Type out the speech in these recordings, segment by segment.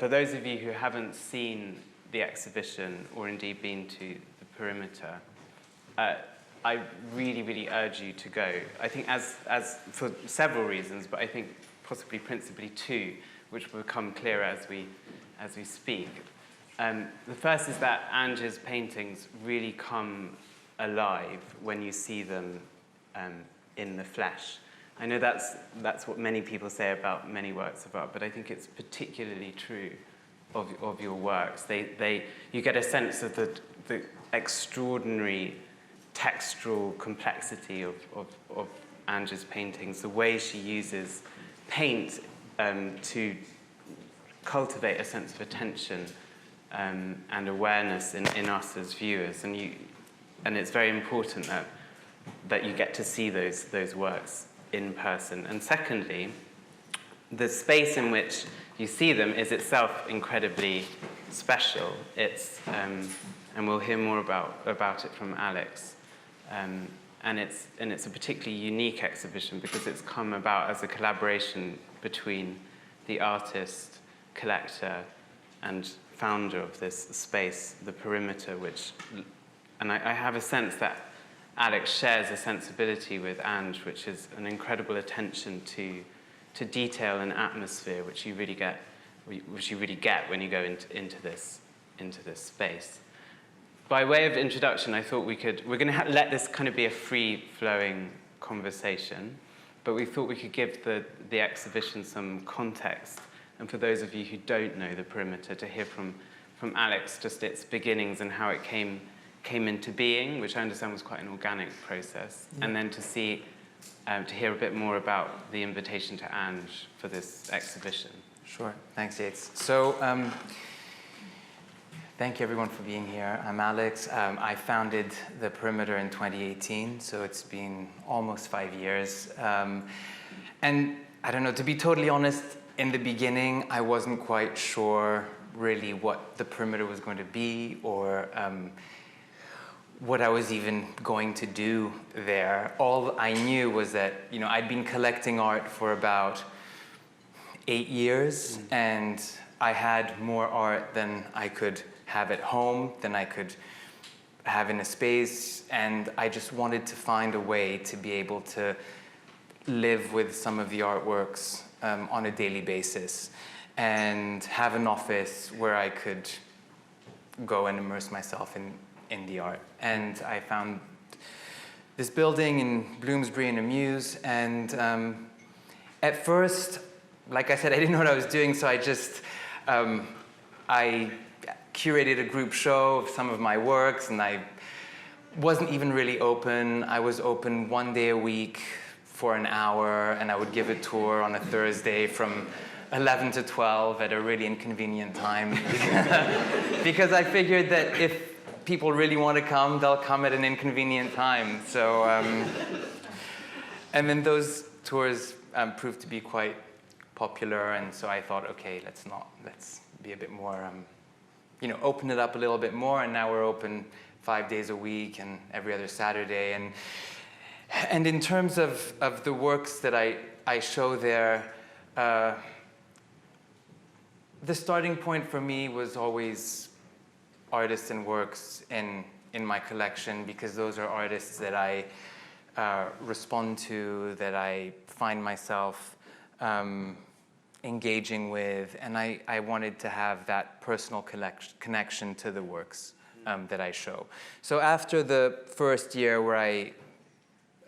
for those of you who haven't seen the exhibition or indeed been to the perimeter, I really, really urge you to go. I think as for several reasons, but I think possibly principally two, which will become clearer as we speak. The first is that Anj's paintings really come alive when you see them in the flesh. I know that's what many people say about many works of art, but I think it's particularly true of your works. You get a sense of the extraordinary textural complexity of Anj's paintings, the way she uses paint to cultivate a sense of attention and awareness in us as viewers, and it's very important that you get to see those works in person. And secondly, the space in which you see them is itself incredibly special. It's and we'll hear more about it from Alex. And it's a particularly unique exhibition because it's come about as a collaboration between the artist, collector, and founder of this space, the perimeter, and I have a sense that Alex shares a sensibility with Anj, which is an incredible attention to detail and atmosphere, which you really get when you go into this space. By way of introduction, I thought we're going to let this kind of be a free-flowing conversation, but we thought we could give the exhibition some context, and for those of you who don't know the perimeter, to hear from Alex just its beginnings and how it came into being, which I understand was quite an organic process, and then to hear a bit more about the invitation to Anj for this exhibition. Sure, thanks, Yates. So, thank you everyone for being here. I'm Alex. I founded the Perimeter in 2018, so it's been almost 5 years. And I don't know, to be totally honest, in the beginning, I wasn't quite sure really what the Perimeter was going to be or what I was even going to do there. All I knew was that, I'd been collecting art for about 8 years, and I had more art than I could have at home, than I could have in a space, and I just wanted to find a way to be able to live with some of the artworks on a daily basis and have an office where I could go and immerse myself in the art. And I found this building in Bloomsbury in Amuse, and at first, like I said, I didn't know what I was doing, so I curated a group show of some of my works, and I wasn't even really open. I was open 1 day a week for an hour, and I would give a tour on a Thursday from 11 to 12 at a really inconvenient time because I figured that if people really want to come, they'll come at an inconvenient time. So, and then those tours proved to be quite popular, and so I thought, okay, let's be a bit more, open it up a little bit more, and now we're open 5 days a week and every other Saturday. And in terms of the works that I show there, the starting point for me was always artists and works in my collection, because those are artists that I respond to, that I find myself engaging with, and I wanted to have that personal connection to the works that I show. So after the first year where I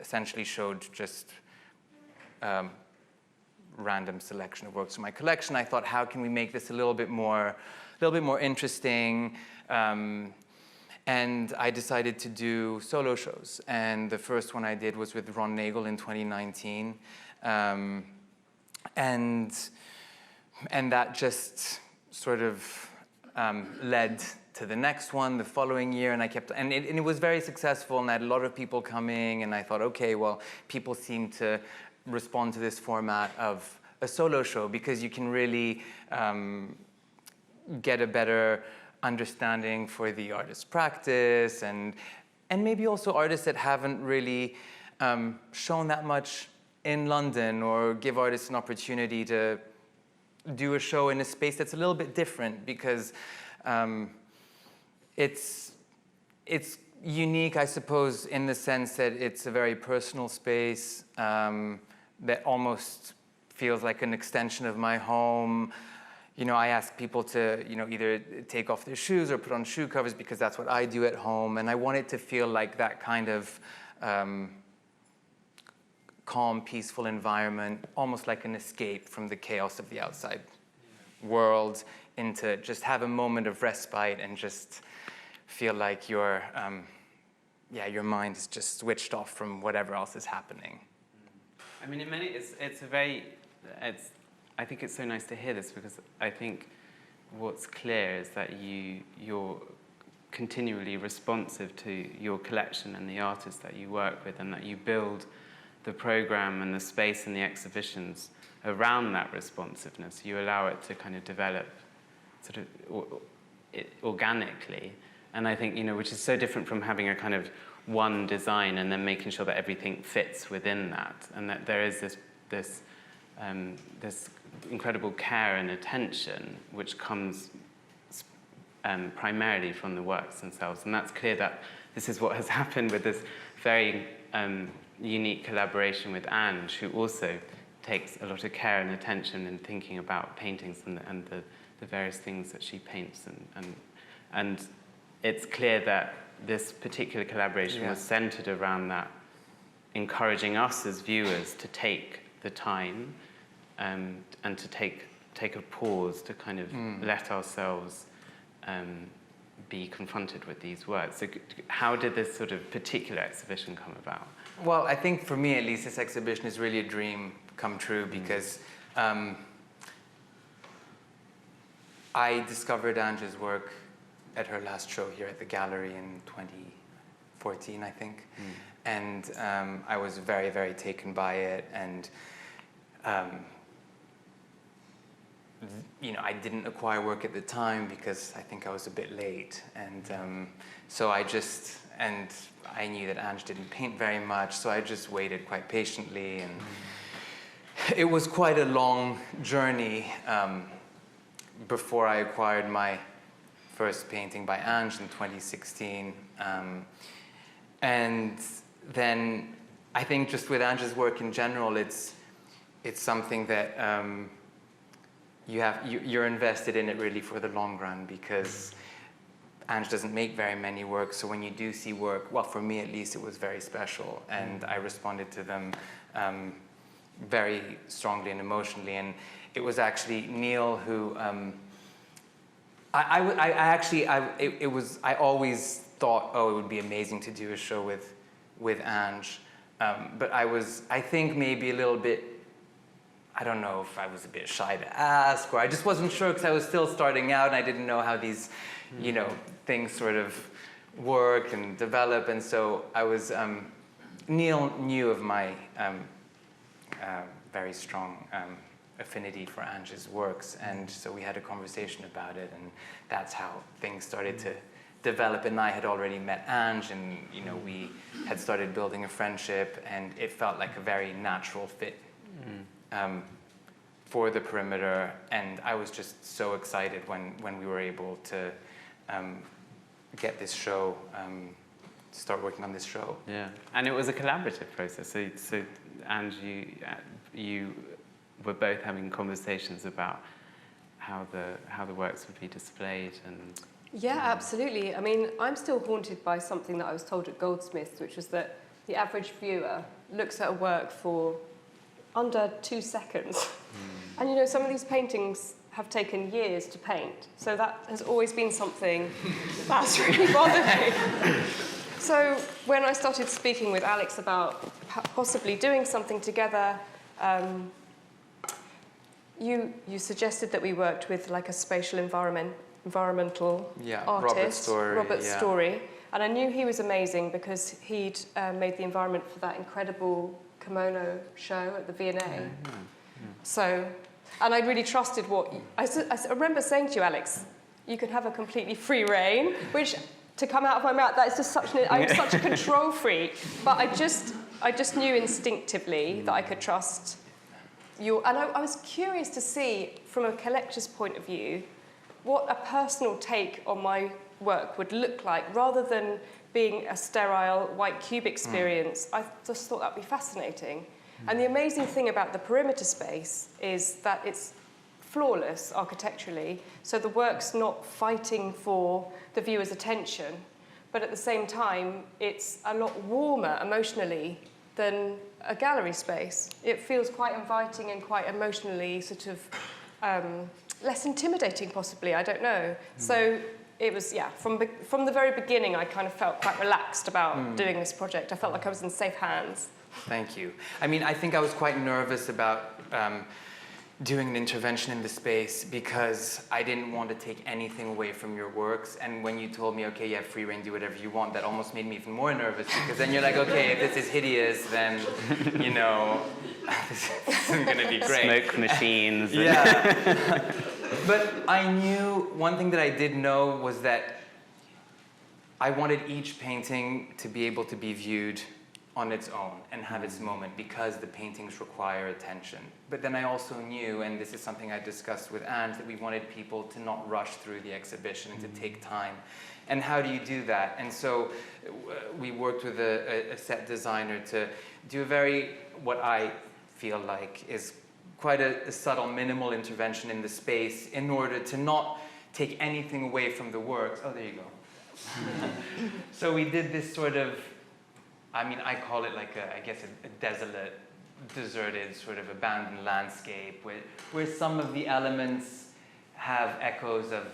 essentially showed just random selection of works from my collection, I thought, how can we make this a little bit more interesting? And I decided to do solo shows. And the first one I did was with Ron Nagel in 2019. And that just sort of led to the next one the following year, and it was very successful, and I had a lot of people coming, and I thought, okay, well, people seem to respond to this format of a solo show because you can really get a better understanding for the artist's practice, and maybe also artists that haven't really shown that much in London, or give artists an opportunity to do a show in a space that's a little bit different because it's unique, I suppose, in the sense that it's a very personal space that almost feels like an extension of my home. You know, I ask people to, you know, either take off their shoes or put on shoe covers because that's what I do at home. And I want it to feel like that kind of calm, peaceful environment, almost like an escape from the chaos of the outside world, into just have a moment of respite and just feel like your mind is just switched off from whatever else is happening. I mean, in many, I think it's so nice to hear this because I think what's clear is that you're continually responsive to your collection and the artists that you work with, and that you build the program and the space and the exhibitions around that responsiveness. You allow it to kind of develop sort of organically. And I think, you know, which is so different from having a kind of one design and then making sure that everything fits within that, and that there is this incredible care and attention which comes primarily from the works themselves. And that's clear that this is what has happened with this very unique collaboration with Anj, who also takes a lot of care and attention in thinking about paintings and the various things that she paints. And it's clear that this particular collaboration was centered around that, encouraging us as viewers to take the time and to take a pause to kind of let ourselves be confronted with these words. So how did this sort of particular exhibition come about? Well, I think for me at least, this exhibition is really a dream come true because I discovered Anj's work at her last show here at the gallery in 2014, I think. And I was very, very taken by it. And you know, I didn't acquire work at the time because I think I was a bit late. And so I knew that Anj didn't paint very much, so I just waited quite patiently. And it was quite a long journey before I acquired my first painting by Anj in 2016. And then I think just with Anj's work in general, it's something that you're invested in it really for the long run, because Anj doesn't make very many works, so when you do see work, well, for me at least, it was very special, and I responded to them very strongly and emotionally. And it was actually Neil who I always thought, oh, it would be amazing to do a show with Anj, but I think maybe a little bit, I don't know if I was a bit shy to ask, or I just wasn't sure because I was still starting out and I didn't know how these, you know, things sort of work and develop. And so I was, Neil knew of my very strong affinity for Anj's works, and so we had a conversation about it, and that's how things started to develop. And I had already met Anj, and you know, we had started building a friendship, and it felt like a very natural fit for the Perimeter. And I was just so excited when we were able to get this show, start working on this show. Yeah, and it was a collaborative process. So Anj, you were both having conversations about how the works would be displayed. And yeah, absolutely. I mean, I'm still haunted by something that I was told at Goldsmiths, which was that the average viewer looks at a work for under 2 seconds. And you know, some of these paintings have taken years to paint, so that has always been something that's really bothered me. So when I started speaking with Alex about possibly doing something together, you suggested that we worked with like a spatial environmental artist, Robert Story, and I knew he was amazing because he'd made the environment for that incredible kimono show at the V&A. So, and I really trusted what I remember saying to you, Alex, you can have a completely free rein, which to come out of my mouth, that is just I'm such a control freak, but I just knew instinctively that I could trust and I was curious to see, from a collector's point of view, what a personal take on my work would look like, rather than being a sterile white cube experience. I just thought that'd be fascinating. And the amazing thing about the perimeter space is that it's flawless architecturally, so the work's not fighting for the viewer's attention, but at the same time, it's a lot warmer emotionally than a gallery space. It feels quite inviting and quite emotionally sort of less intimidating, possibly, I don't know. So it was, yeah, from the very beginning, I kind of felt quite relaxed about doing this project. I felt like I was in safe hands. Thank you. I mean, I think I was quite nervous about doing an intervention in the space because I didn't want to take anything away from your works. And when you told me, okay, you have free reign, do whatever you want, that almost made me even more nervous, because then you're like, okay, if this is hideous, then, you know, this isn't going to be great. Smoke machines. Yeah. But I knew, one thing that I did know was that I wanted each painting to be able to be viewed on its own and have its moment, because the paintings require attention. But then I also knew, and this is something I discussed with Anj, that we wanted people to not rush through the exhibition and to take time. And how do you do that? And so we worked with a set designer to do a very, what I feel like is quite a subtle, minimal intervention in the space in order to not take anything away from the works. Oh, there you go. So we did this sort of, I mean, I call it like I guess a desolate, deserted, sort of abandoned landscape where some of the elements have echoes of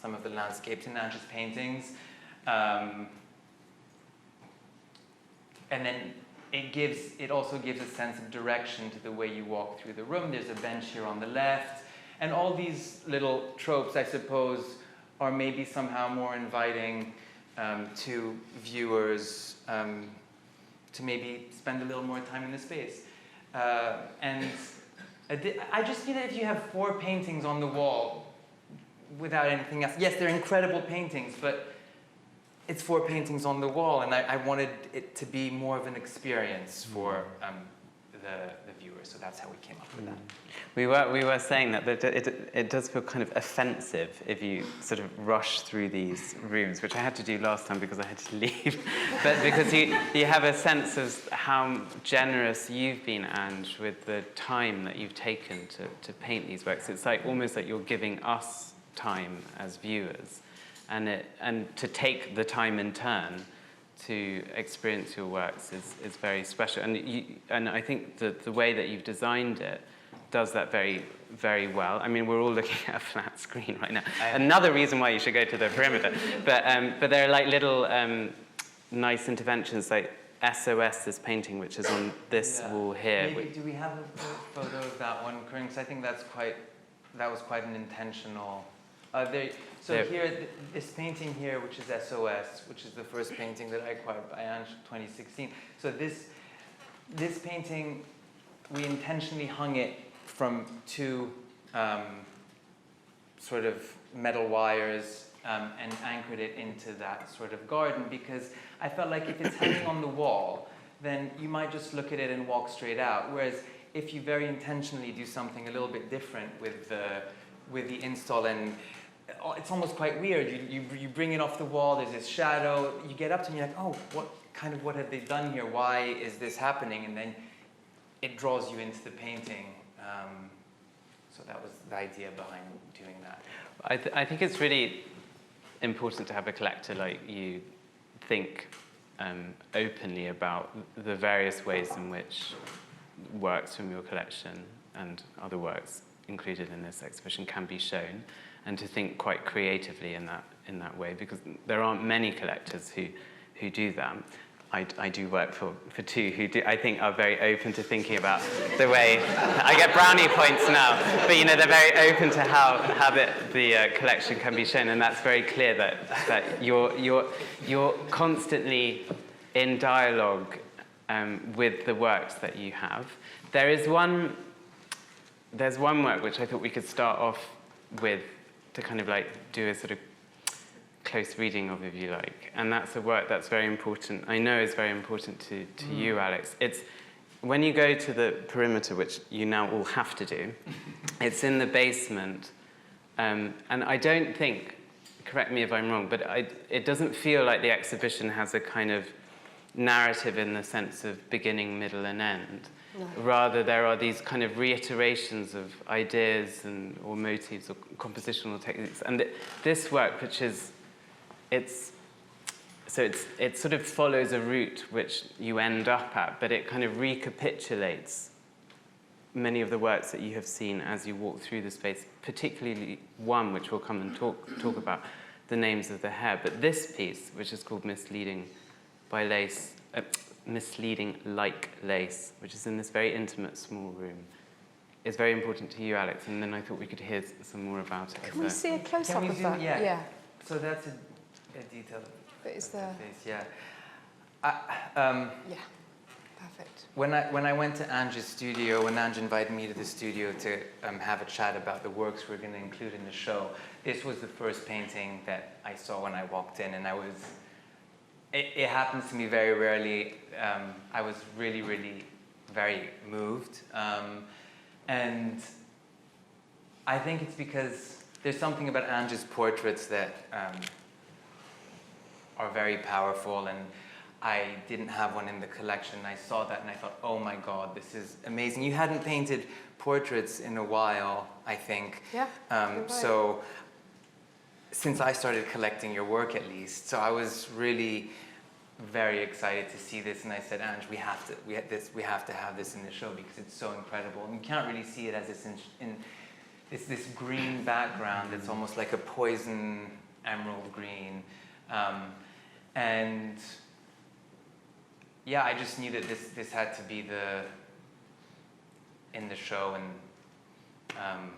some of the landscapes in Anj's paintings. And then it also gives a sense of direction to the way you walk through the room. There's a bench here on the left. And all these little tropes, I suppose, are maybe somehow more inviting to viewers to maybe spend a little more time in the space. And I just, you know, if you have 4 paintings on the wall without anything else, yes, they're incredible paintings, but it's 4 paintings on the wall, and I wanted it to be more of an experience for the viewer, so that's how we came up with that. We were saying that it does feel kind of offensive if you sort of rush through these rooms, which I had to do last time because I had to leave. But because you have a sense of how generous you've been, Anj, with the time that you've taken to paint these works. It's like almost like you're giving us time as viewers, and to take the time in turn to experience your works is very special. And I think the way that you've designed it does that very, very well. I mean, we're all looking at a flat screen right now. Another reason why you should go to the perimeter. But there are like little nice interventions, like SOS, this painting, which is on this wall here. Maybe, do we have a photo of that one, Corinne? Because I think that was quite an intentional. Here, this painting here, which is SOS, which is the first painting that I acquired by Anj 2016. So this painting, we intentionally hung it from 2 sort of metal wires and anchored it into that sort of garden, because I felt like if it's hanging on the wall, then you might just look at it and walk straight out. Whereas if you very intentionally do something a little bit different with the install, and it's almost quite weird. You bring it off the wall, there's this shadow, you get up to it and you're like, oh, what have they done here? Why is this happening? And then it draws you into the painting. So that was the idea behind doing that. I think it's really important to have a collector like you think openly about the various ways in which works from your collection and other works included in this exhibition can be shown, and to think quite creatively in that way, because there aren't many collectors who do that. I do work for 2 who do, I think, are very open to thinking about the way. I get brownie points now, but you know, they're very open to how the collection can be shown, and that's very clear that you're constantly in dialogue with the works that you have. There's one work which I thought we could start off with to kind of like do a sort of close reading of, if you like. And that's a work that's very important, I know is very important to you, Alex. when you go to the perimeter, which you now all have to do, it's in the basement. And I don't think, correct me if I'm wrong, but it doesn't feel like the exhibition has a kind of narrative in the sense of beginning, middle, and end. No. Rather, there are these kind of reiterations of ideas or motifs or compositional techniques. And this work, which is, it sort of follows a route which you end up at, but it kind of recapitulates many of the works that you have seen as you walk through the space, particularly one which we'll come and talk about, the names of the hair. But this piece, which is called Misleading by Lace, Misleading like Lace, which is in this very intimate small room, is very important to you, Alex, and then I thought we could hear some more about it. Can we see a close-up of that? Yeah. So that's a detail. But is there... Yeah. Yeah. Perfect. When I went to Anj's studio, when Anj invited me to the studio to have a chat about the works we're going to include in the show, this was the first painting that I saw when I walked in, and it happens to me very rarely. I was really, really very moved. And I think it's because there's something about Anj's portraits that are very powerful, and I didn't have one in the collection. I saw that and I thought, oh my God, this is amazing. You hadn't painted portraits in a while, I think. Yeah. Right. So since I started collecting your work, at least, so I was really very excited to see this, and I said, Anj, we have to have this in the show because it's so incredible. And you can't really see it as it's this green background. It's almost like a poison emerald green, and yeah, I just knew that this had to be in the show, and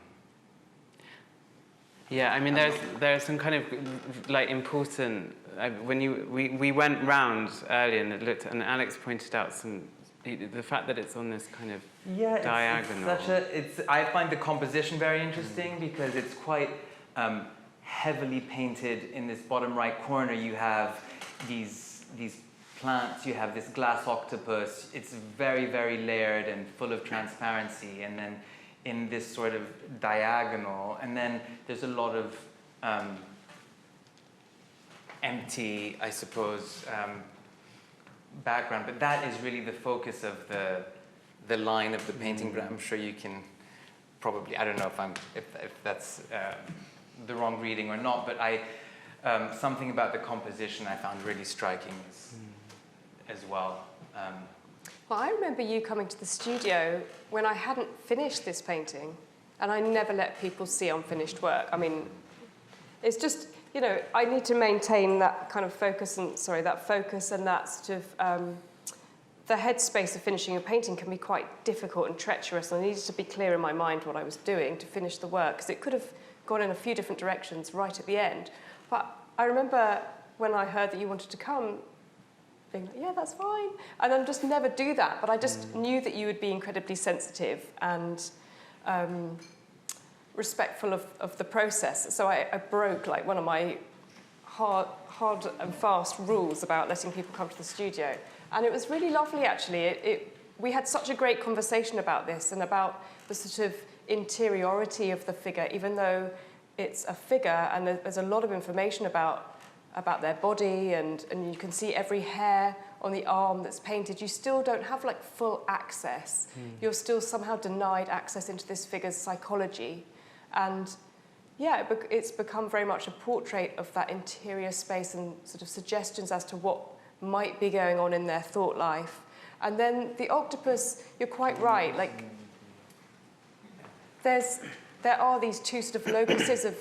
yeah, I mean, there's some kind of like important. When we went round earlier and and Alex pointed out the fact that it's on this kind of diagonal. I find the composition very interesting because it's quite heavily painted. In this bottom right corner, you have these plants, you have this glass octopus. It's very, very layered and full of transparency. And then in this sort of diagonal, and then there's a lot of empty, I suppose, background. But that is really the focus of the line of the painting. But I'm sure you can probably, I don't know if that's the wrong reading or not, but something about the composition I found really striking as well. Well, I remember you coming to the studio when I hadn't finished this painting, and I never let people see unfinished work. I mean, it's just, I need to maintain that kind of focus and that sort of, the headspace of finishing a painting can be quite difficult and treacherous, and I needed to be clear in my mind what I was doing to finish the work, because it could have gone in a few different directions right at the end. But I remember when I heard that you wanted to come, being like, yeah, that's fine. And then just never do that. But I just knew that you would be incredibly sensitive and respectful of the process. So I broke like one of my hard and fast rules about letting people come to the studio. And it was really lovely, actually. We had such a great conversation about this and about the sort of interiority of the figure, even though it's a figure and there's a lot of information about their body, and you can see every hair on the arm that's painted. You still don't have like full access. You're still somehow denied access into this figure's psychology. And yeah, it's become very much a portrait of that interior space and sort of suggestions as to what might be going on in their thought life. And then the octopus, you're quite right, like there are these two sort of locuses of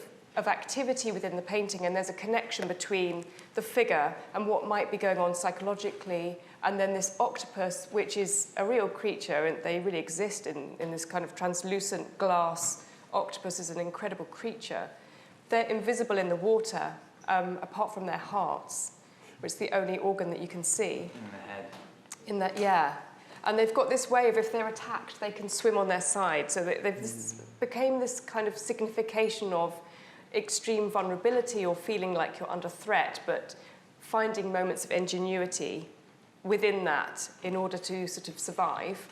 activity within the painting, and there's a connection between the figure and what might be going on psychologically, and then this octopus, which is a real creature, and they really exist in this kind of translucent glass. Octopus is an incredible creature. They're invisible in the water, apart from their hearts, which is the only organ that you can see. In the head. Yeah. And they've got this way of, if they're attacked, they can swim on their side. So this became this kind of signification of extreme vulnerability or feeling like you're under threat, but finding moments of ingenuity within that in order to sort of survive.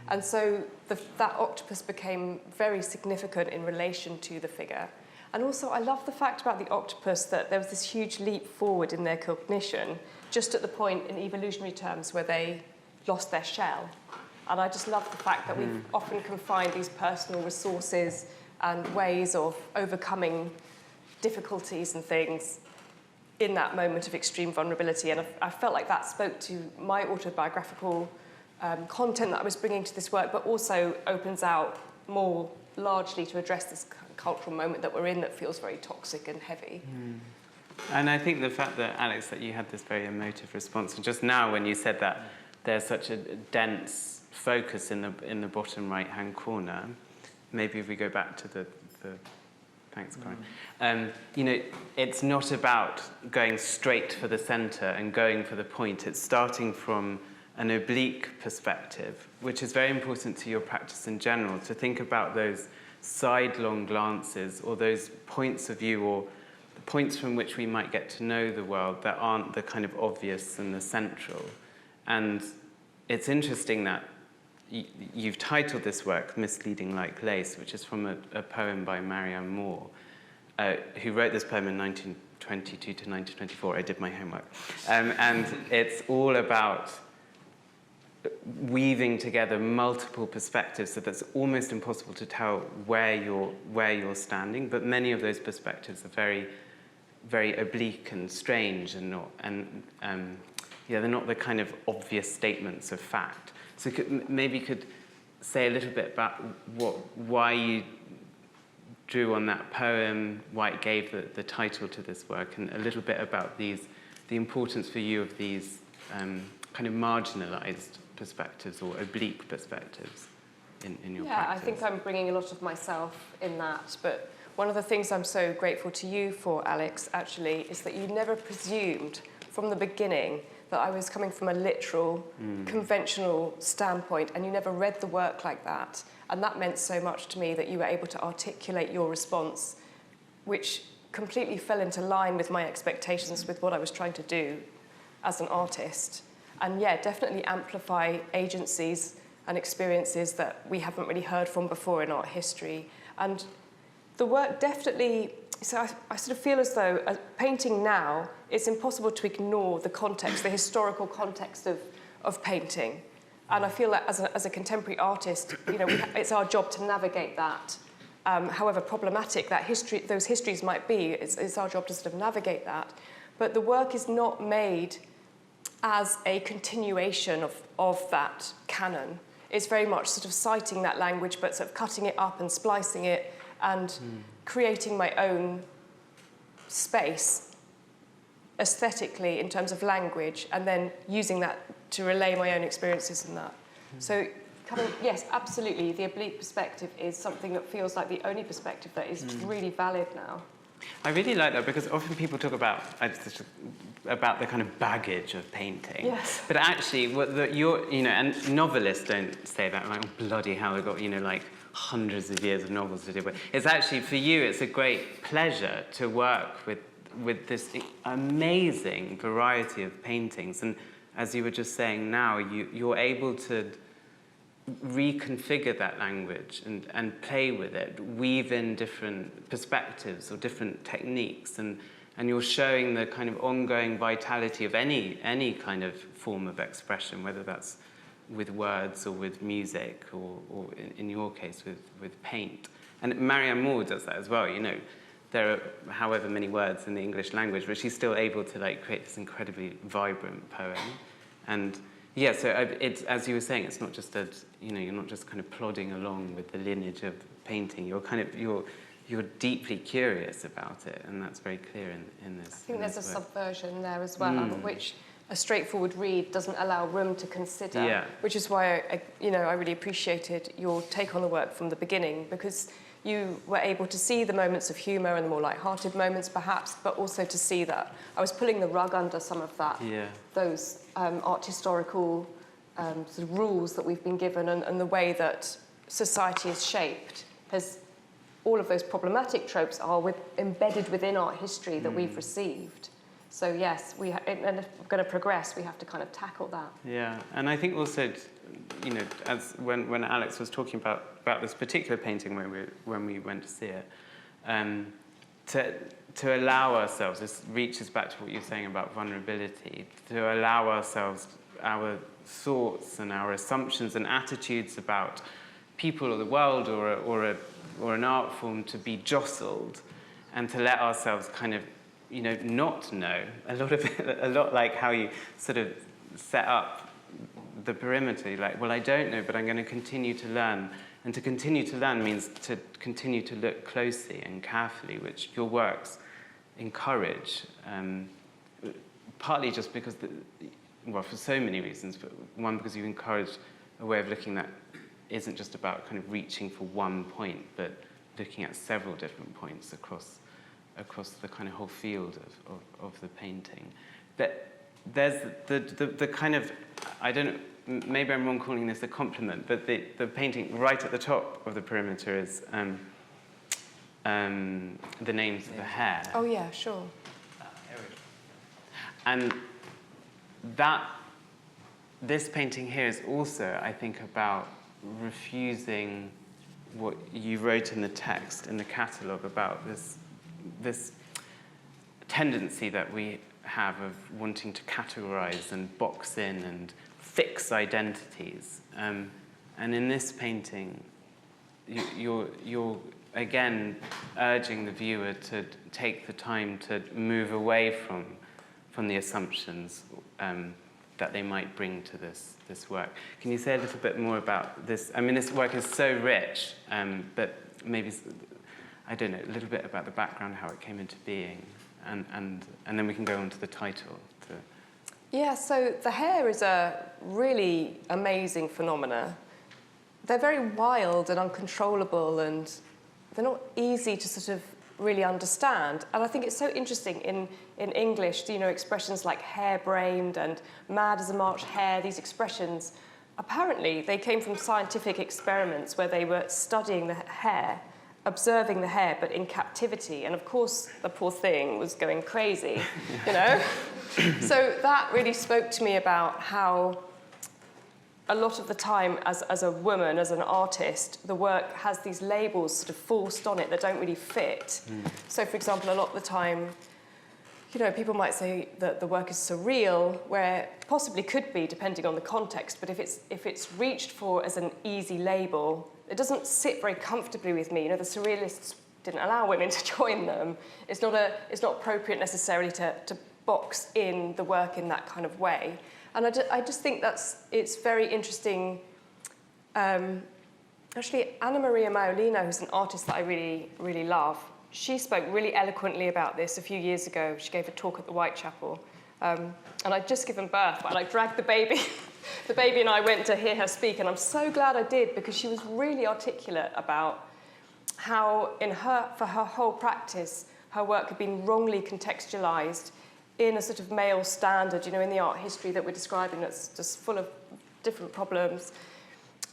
And so that octopus became very significant in relation to the figure. And also, I love the fact about the octopus that there was this huge leap forward in their cognition just at the point in evolutionary terms where they lost their shell. And I just love the fact that we often can find these personal resources and ways of overcoming difficulties and things in that moment of extreme vulnerability. And I felt like that spoke to my autobiographical content that I was bringing to this work, but also opens out more largely to address this cultural moment that we're in that feels very toxic and heavy. And I think the fact that, Alex, that you had this very emotive response, and just now when you said that there's such a dense focus in the bottom right-hand corner, maybe if we go back to the thanks, Corinne. You know, it's not about going straight for the centre and going for the point. It's starting from an oblique perspective, which is very important to your practice in general, to think about those sidelong glances or those points of view or the points from which we might get to know the world that aren't the kind of obvious and the central. And it's interesting that you've titled this work Misleading Like Lace, which is from a poem by Marianne Moore, who wrote this poem in 1922 to 1924. I did my homework. And it's all about weaving together multiple perspectives so that's almost impossible to tell where you're standing, but many of those perspectives are very, very oblique and strange and they're not the kind of obvious statements of fact. So maybe you could say a little bit about why you drew on that poem, why it gave the title to this work, and a little bit about the importance for you of these kind of marginalised perspectives or oblique perspectives in your practice. Yeah, I think I'm bringing a lot of myself in that, but one of the things I'm so grateful to you for, Alex, actually, is that you never presumed from the beginning that I was coming from a literal, conventional standpoint, and you never read the work like that. And that meant so much to me that you were able to articulate your response, which completely fell into line with my expectations with what I was trying to do as an artist. And yeah, definitely amplify agencies and experiences that we haven't really heard from before in art history. And the work definitely, so I sort of feel as though painting now, it's impossible to ignore the context, the historical context of painting. And I feel that as a contemporary artist, you know, it's our job to navigate that. However problematic that those histories might be, it's our job to sort of navigate that. But the work is not made as a continuation of that canon. It's very much sort of citing that language, but sort of cutting it up and splicing it and creating my own space aesthetically in terms of language, and then using that to relay my own experiences in that. So, yes, absolutely, the oblique perspective is something that feels like the only perspective that is really valid now. I really like that because often people talk about the kind of baggage of painting. Yes. But actually, and novelists don't say that, like, oh, bloody hell, I've got, like hundreds of years of novels to do. But it's actually, for you, it's a great pleasure to work with this amazing variety of paintings. And as you were just saying now, you're able to reconfigure that language and play with it, weave in different perspectives or different techniques, and you're showing the kind of ongoing vitality of any kind of form of expression, whether that's with words or with music or in your case with paint. And Marianne Moore does that as well. There are however many words in the English language, but she's still able to create this incredibly vibrant poem. And yeah, so it's, as you were saying, it's not just you're not just kind of plodding along with the lineage of painting. You're deeply curious about it, and that's very clear in this. I think there's a subversion there as well, which a straightforward read doesn't allow room to consider. Yeah. Which is why I really appreciated your take on the work from the beginning, because you were able to see the moments of humour and the more light-hearted moments, perhaps, but also to see that I was pulling the rug under some of that. Yeah. Those art historical sort of rules that we've been given, and the way that society is shaped all of those problematic tropes are embedded within art history that we've received. So yes, and if we're going to progress, we have to kind of tackle that. Yeah, and I think also, you know, as when Alex was talking about this particular painting when we went to see it, to allow ourselves, this reaches back to what you're saying about vulnerability, to allow ourselves our thoughts and our assumptions and attitudes about people or the world or an art form to be jostled, and to let ourselves kind of, you know, not know. A lot like how you sort of set up the perimeter. You're like, well, I don't know, but I'm going to continue to learn. And to continue to learn means to continue to look closely and carefully, which your works encourage, partly just because, for so many reasons, but one, because you encourage a way of looking that isn't just about kind of reaching for one point, but looking at several different points across the kind of whole field of the painting. But there's the kind of, I don't know, maybe I'm wrong calling this a compliment, but the painting right at the top of the perimeter is the names of the hare. Oh yeah, sure. And this painting here is also, I think, about refusing what you wrote in the text, in the catalogue, about this tendency that we have of wanting to categorize and box in and fix identities. And in this painting, you're again urging the viewer to take the time to move away from the assumptions that they might bring to this work. Can you say a little bit more about this? I mean, this work is so rich, but maybe, I don't know, a little bit about the background, how it came into being, and then we can go on to the title. Yeah, so the hare is a really amazing phenomena. They're very wild and uncontrollable, and they're not easy to sort of really understand. And I think it's so interesting in English, you know, expressions like harebrained and mad as a March hare, these expressions, apparently they came from scientific experiments where they were studying the hare, observing the hare, but in captivity. And of course, the poor thing was going crazy, you know? So that really spoke to me about how a lot of the time as a woman, as an artist, the work has these labels sort of forced on it that don't really fit. So for example, a lot of the time, you know, people might say that the work is surreal, where possibly could be, depending on the context, but if it's reached for as an easy label, it doesn't sit very comfortably with me. You know, the surrealists didn't allow women to join them. It's not appropriate necessarily to box in the work in that kind of way. And I just think it's very interesting. Actually, Anna Maria Maulino, who's an artist that I really, really love, she spoke really eloquently about this a few years ago. She gave a talk at the Whitechapel. And I'd just given birth, but I dragged the baby. The baby and I went to hear her speak, and I'm so glad I did, because she was really articulate about how for her whole practice, her work had been wrongly contextualized in a sort of male standard, you know, in the art history that we're describing that's just full of different problems.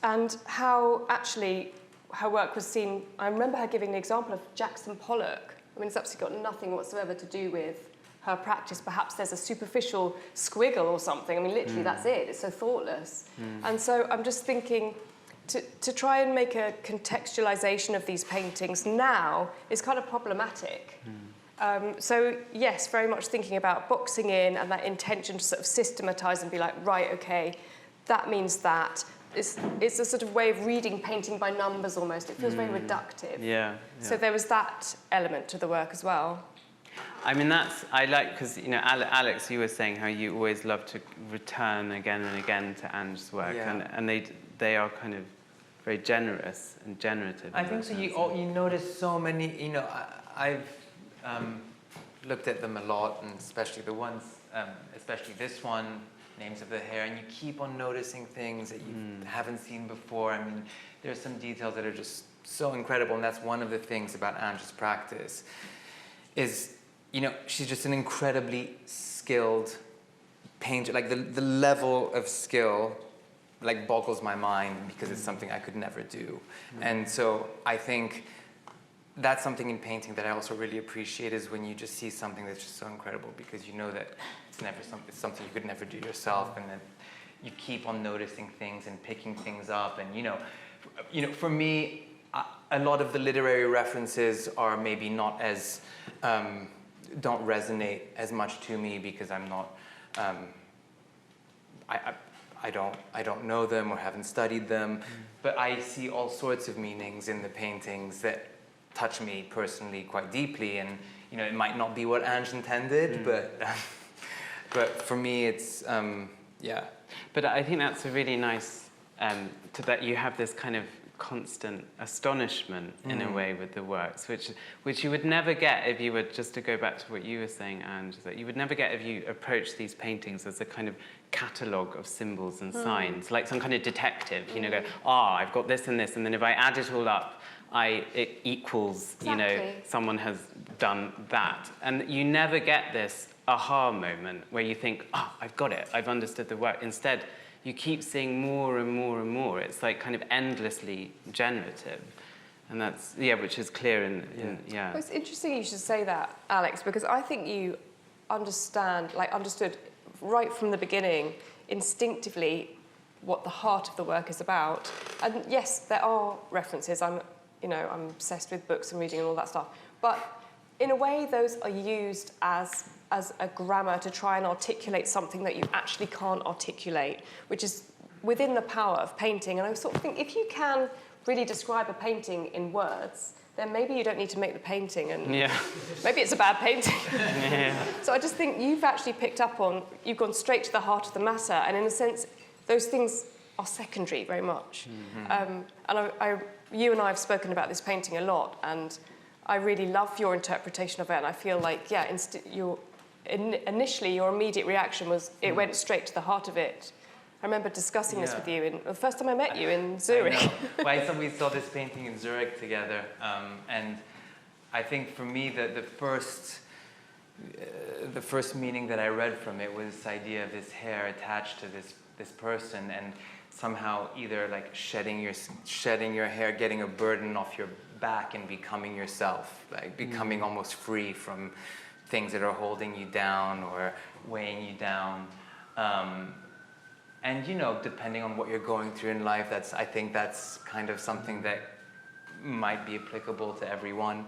And how actually her work was seen, I remember her giving the example of Jackson Pollock. I mean, it's absolutely got nothing whatsoever to do with her practice. Perhaps there's a superficial squiggle or something. I mean, literally, that's it. It's so thoughtless. And so I'm just thinking, to try and make a contextualization of these paintings now is kind of problematic. So yes, very much thinking about boxing in and that intention to sort of systematize and be like, right, okay, that means that. It's a sort of way of reading painting by numbers almost. It feels very reductive. Yeah. So there was that element to the work as well. I mean, I like, because, you know, Alex, you were saying how you always love to return again and again to Anj's work, and they are kind of very generous and generative. I think so. You notice so many, you know, I've looked at them a lot, and especially the ones, especially this one, Names of the Hare, and you keep on noticing things that you haven't seen before. I mean, there's some details that are just so incredible, and that's one of the things about Anj's practice, is, you know, she's just an incredibly skilled painter. Like, the level of skill, like, boggles my mind, because it's something I could never do. And so I think that's something in painting that I also really appreciate, is when you just see something that's just so incredible, because you know that it's something you could never do yourself, and that you keep on noticing things and picking things up. And you know, for me, a lot of the literary references are maybe not as don't resonate as much to me, because I'm not I don't know them or haven't studied them, but I see all sorts of meanings in the paintings that touch me personally quite deeply. And you know, it might not be what Anj intended, but for me, it's yeah. But I think that's a really nice that you have this kind of constant astonishment in a way with the works, which you would never get if you were, just to go back to what you were saying, Anj, that you would never get if you approach these paintings as a kind of catalogue of symbols and signs, like some kind of detective, you know, go, I've got this and this, and then if I add it all up, it equals, you know, someone has done that. And you never get this aha moment where you think, I've got it, I've understood the work. Instead, you keep seeing more and more and more. It's like kind of endlessly generative. And that's, which is clear in. Well, it's interesting you should say that, Alex, because I think you understood right from the beginning, instinctively, what the heart of the work is about. And yes, there are references. I'm obsessed with books and reading and all that stuff. But in a way, those are used as a grammar to try and articulate something that you actually can't articulate, which is within the power of painting. And I sort of think if you can really describe a painting in words, then maybe you don't need to make the painting, and maybe it's a bad painting. So I just think you've actually picked up on, you've gone straight to the heart of the matter, and in a sense, those things are secondary very much. And you and I have spoken about this painting a lot, and I really love your interpretation of it, and I feel like, initially your immediate reaction was it went straight to the heart of it. I remember discussing this with you the first time I met you in Zurich. We saw this painting in Zurich together, and I think for me the first meaning that I read from it was this idea of this hair attached to this person, and somehow either like shedding your hair, getting a burden off your back, and becoming yourself, like becoming almost free from things that are holding you down or weighing you down. And depending on what you're going through in life, I think that's kind of something that might be applicable to everyone.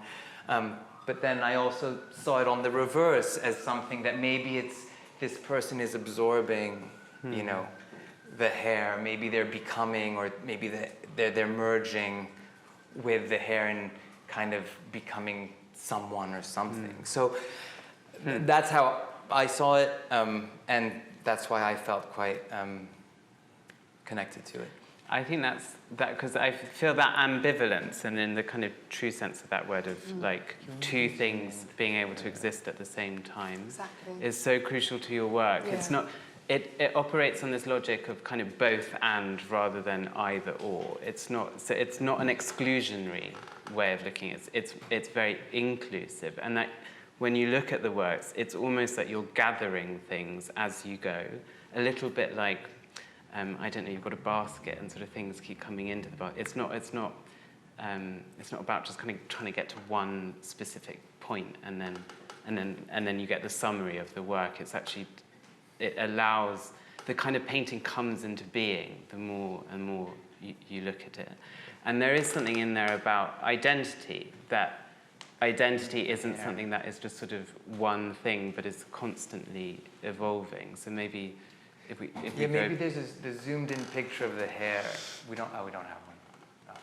But then I also saw it on the reverse as something that maybe this person is absorbing, the hair. Maybe they're becoming, or maybe they're merging with the hair and kind of becoming someone or something. So that's how I saw it, and that's why I felt quite connected to it. I think that's because I feel that ambivalence, and in the kind of true sense of that word, of like two things being able to exist at the same time, is so crucial to your work. Yeah. It's not. It operates on this logic of kind of both and rather than either or. It's not an exclusionary way of looking at it. It's very inclusive, and that when you look at the works, it's almost like you're gathering things as you go, a little bit like I don't know, you've got a basket and sort of things keep coming into the basket. It's not about just kind of trying to get to one specific point and then you get the summary of the work. It's actually, it allows, the kind of painting comes into being the more and more you look at it. And there is something in there about identity, that identity isn't something that is just sort of one thing, but is constantly evolving. So maybe if we maybe there's the zoomed-in picture of the hair. We don't have one. No.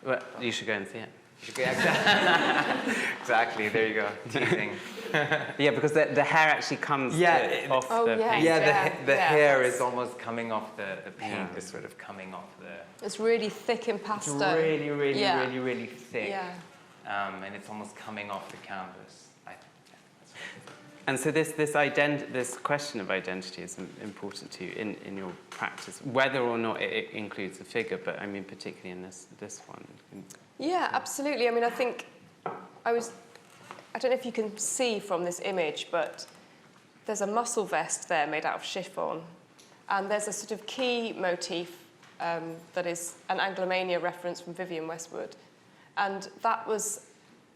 Well, you should go and see it. Exactly. There you go. Teasing. Yeah, because the hair actually comes off the paint. The hair is almost coming off the paint. Is sort of coming off the. It's really thick in pasta. It's really, really thick. Yeah. And it's almost coming off the canvas. And so this question of identity is important to you in your practice, whether or not it includes a figure, but I mean particularly in this one. Yeah, absolutely. I mean, I think I don't know if you can see from this image, but there's a muscle vest there made out of chiffon, and there's a sort of key motif that is an Anglomania reference from Vivienne Westwood. And that was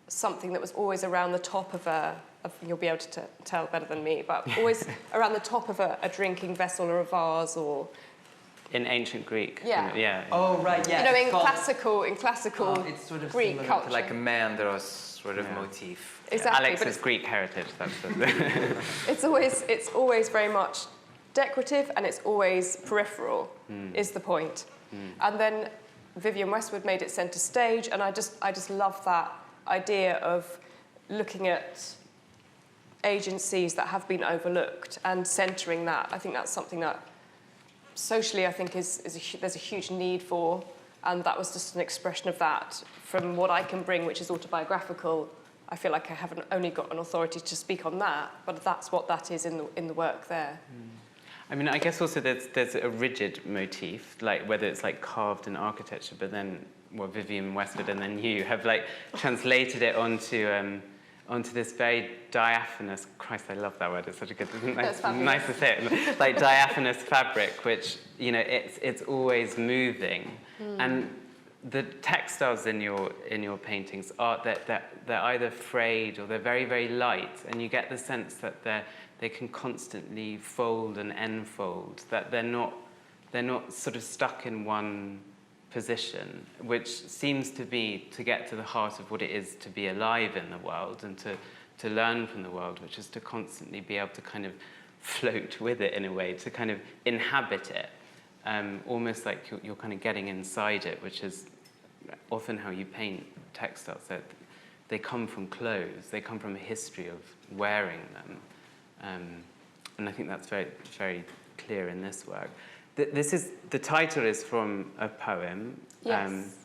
something that was always around the top of you'll be able to tell better than me, but always around the top of a drinking vessel or a vase or... In ancient Greek. Yeah. Yeah. Oh, right, yeah. You know, in classical it's sort of Greek similar culture. to like a Meandros sort of motif. Exactly. Alex's Greek heritage, that's the... it's always very much decorative and it's always peripheral, is the point. And then Vivienne Westwood made it centre stage, and I just love that idea of looking at agencies that have been overlooked and centering that. I think that's something that socially I think there's a huge need for, and that was just an expression of that. From what I can bring, which is autobiographical, I feel like I haven't only got an authority to speak on that, but that's what that is in the work there. I mean, I guess also there's a rigid motif, like whether it's like carved in architecture, but then Vivienne Westwood and then you have like translated it onto this very diaphanous, Christ, I love that word, it's such a good, nice to say it, like diaphanous fabric, which, you know, it's always moving. And the textiles in your paintings are they're either frayed or they're very, very light, and you get the sense that they can constantly fold and enfold, that they're not sort of stuck in one position, which seems to be to get to the heart of what it is to be alive in the world and to learn from the world, which is to constantly be able to kind of float with it in a way, to kind of inhabit it, almost like you're kind of getting inside it, which is often how you paint textiles. That they come from clothes, they come from a history of wearing them, and I think that's very, very clear in this work. The title is from a poem. Yes,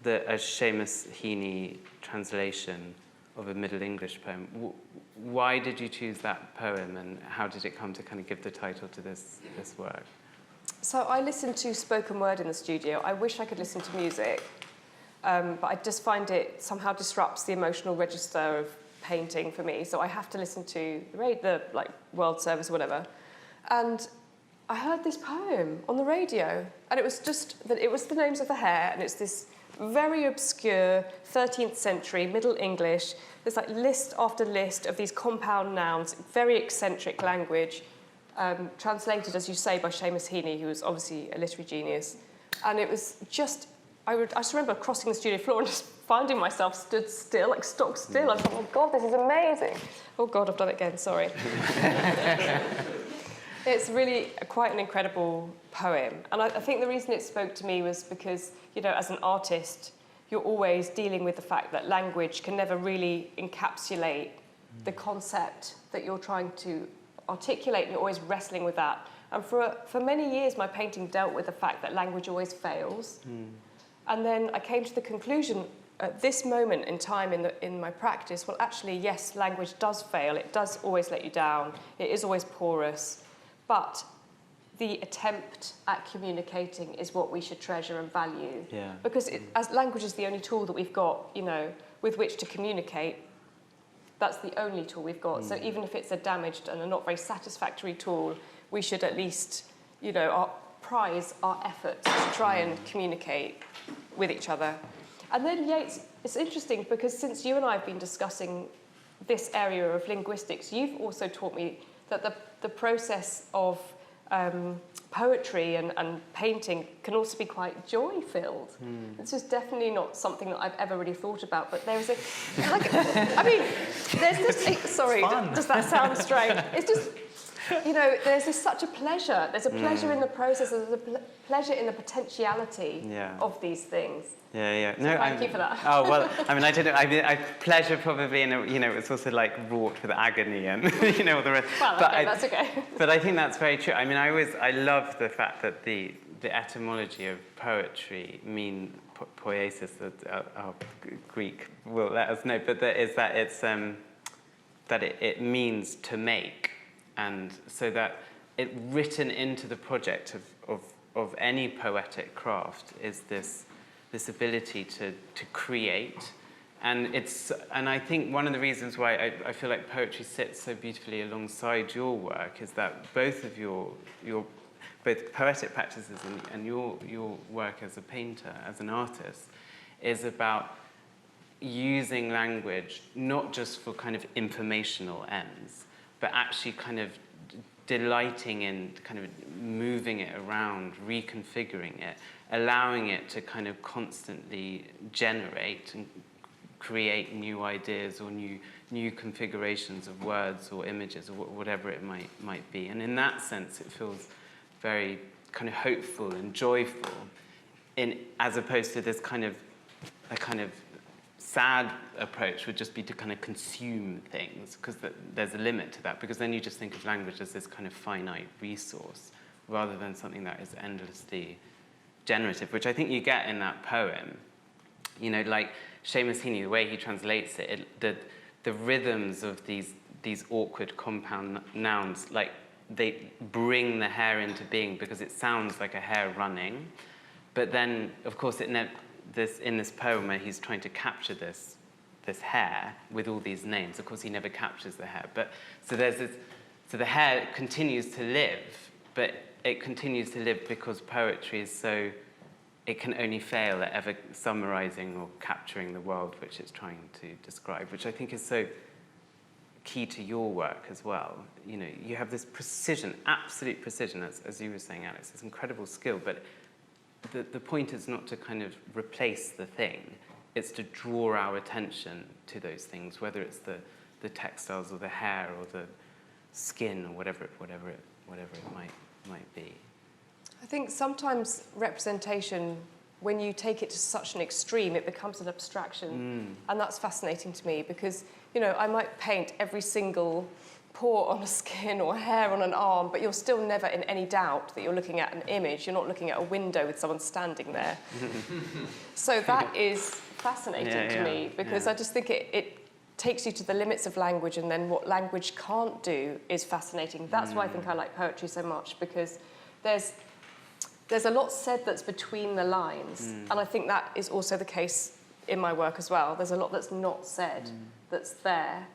A Seamus Heaney translation of a Middle English poem. Why did you choose that poem, and how did it come to kind of give the title to this work? So I listen to spoken word in the studio. I wish I could listen to music, but I just find it somehow disrupts the emotional register of painting for me. So I have to listen to the like World Service or whatever. And I heard this poem on the radio, and it was just that it was the names of the hare, and it's this very obscure 13th century Middle English. There's like list after list of these compound nouns, very eccentric language, translated, as you say, by Seamus Heaney, who was obviously a literary genius. And it was just, I just remember crossing the studio floor and just finding myself stood still, like stock still. I thought, oh God, this is amazing. Oh God, I've done it again, sorry. It's really quite an incredible poem. And I think the reason it spoke to me was because, you know, as an artist, you're always dealing with the fact that language can never really encapsulate the concept that you're trying to articulate, and you're always wrestling with that. And for many years, my painting dealt with the fact that language always fails. And then I came to the conclusion at this moment in time in my practice, well, actually, yes, language does fail. It does always let you down. It is always porous. But the attempt at communicating is what we should treasure and value. Yeah. Because as language is the only tool that we've got, you know, with which to communicate. That's the only tool we've got. So even if it's a damaged and a not very satisfactory tool, we should at least, you know, prize our efforts to try and communicate with each other. And then Yates, it's interesting because since you and I have been discussing this area of linguistics, you've also taught me that the process of poetry and painting can also be quite joy-filled. This is definitely not something that I've ever really thought about, but there's there's this, sorry, does that sound strange? It's just, you know, there's such a pleasure. There's a pleasure in the process, there's a pleasure in the potentiality of these things. Yeah. So thank you for that. Oh, well, I mean, I don't know. I pleasure probably, you know, it's also like wrought with agony and, you know, all the rest. Well, but okay, that's okay. But I think that's very true. I mean, I love the fact that the etymology of poetry mean poiesis, that our Greek will let us know, but that it's that it means to make, and so that it written into the project of any poetic craft is this ability to create. And I think one of the reasons why I feel like poetry sits so beautifully alongside your work is that both of your both poetic practices and your work as a painter, as an artist, is about, using language not just for kind of informational ends, but actually kind of delighting in kind of moving it around, reconfiguring it, allowing it to kind of constantly generate and create new ideas or new configurations of words or images or whatever it might be. And in that sense, it feels very kind of hopeful and joyful, as opposed to this kind of sad approach would just be to kind of consume things, because there's a limit to that, because then you just think of language as this kind of finite resource rather than something that is endlessly generative, which I think you get in that poem. You know, like Seamus Heaney, the way he translates it, the rhythms of these awkward compound nouns, like they bring the hare into being because it sounds like a hare running. But then, of course, in this poem where he's trying to capture this hare with all these names, of course, he never captures the hare. But so the hare continues to live, but it continues to live because poetry is so, it can only fail at ever summarizing or capturing the world which it's trying to describe, which I think is so key to your work as well. You know, you have this precision, absolute precision, as you were saying, Alex, this incredible skill, but the point is not to kind of replace the thing, it's to draw our attention to those things, whether it's the textiles or the hair or the skin or whatever it might be. I think sometimes representation, when you take it to such an extreme, it becomes an abstraction. And that's fascinating to me because, you know, I might paint every single pore on a skin or hair on an arm, but you're still never in any doubt that you're looking at an image. You're not looking at a window with someone standing there. So that is fascinating to me because I just think it takes you to the limits of language, and then what language can't do is fascinating. That's why I think I like poetry so much, because there's a lot said that's between the lines, and I think that is also the case in my work as well. There's a lot that's not said that's there.